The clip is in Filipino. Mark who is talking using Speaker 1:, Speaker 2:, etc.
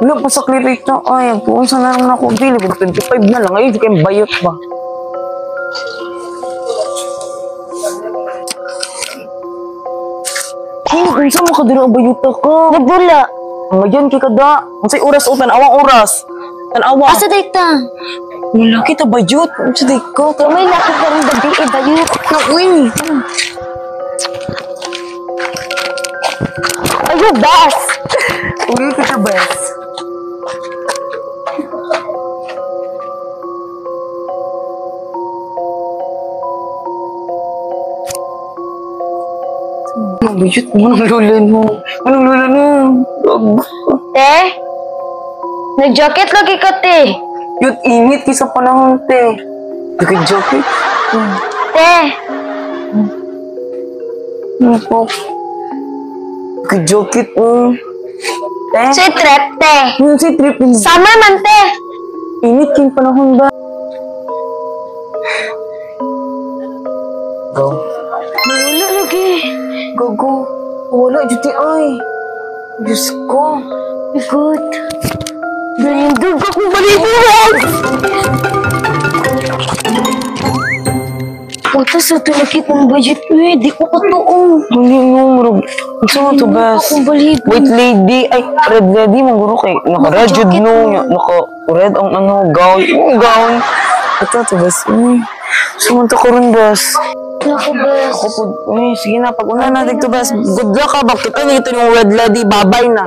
Speaker 1: Wala pa sa clear rate na. Ay, kung saan na naman ako. Dili ko 25 na lang. Ay, di kayong bayot ba? Ay, kung saan makadira ang bayot ka?
Speaker 2: Nagdula.
Speaker 1: Ngayon, kikada. Kung sa'y oras o tanawang oras. Tanawa.
Speaker 2: Asa dayta?
Speaker 1: Wala kita bayot. Ang saday ka.
Speaker 2: May laki ka rin gabi, bayot.
Speaker 1: Nauwi.
Speaker 2: Ayo, bas!
Speaker 1: Uwi kita, bes. Anong bayot mo? Anong lulan mo? Anong lulan mo?
Speaker 2: Te? Nag-jacket lagi ka, te.
Speaker 1: Yut, init kisa panahon, te. Nag-jacket.
Speaker 2: Te,
Speaker 1: Ano po? Nag-jacket, Te?
Speaker 2: say trip, te.
Speaker 1: Ano si trip?
Speaker 2: Summer man, te.
Speaker 1: Init king panahon ba? Go.
Speaker 2: Wala lagi.
Speaker 1: Go. Wala, juti ay. Diyos ko.
Speaker 2: Good. Nalindog akong balibuhan. Puta sa tulakit ng budget ko eh. Di ko katuong.
Speaker 1: Hindi mo, marag. Gusto mo to, bes?
Speaker 2: Akong balibuhan.
Speaker 1: Wait, lady. Ay, red lady, mangguro kay. Naka-red yun, no. Naka-red ang gown. Yung gown. Ito, to, bes. Uy. Sumunta ko rin, bes.
Speaker 2: Ako, bes.
Speaker 1: Ako po. Uy, sige na. Pag-una natin to, bes. Good luck, ha. Bakit? Ay, ito yung red lady. Babay na.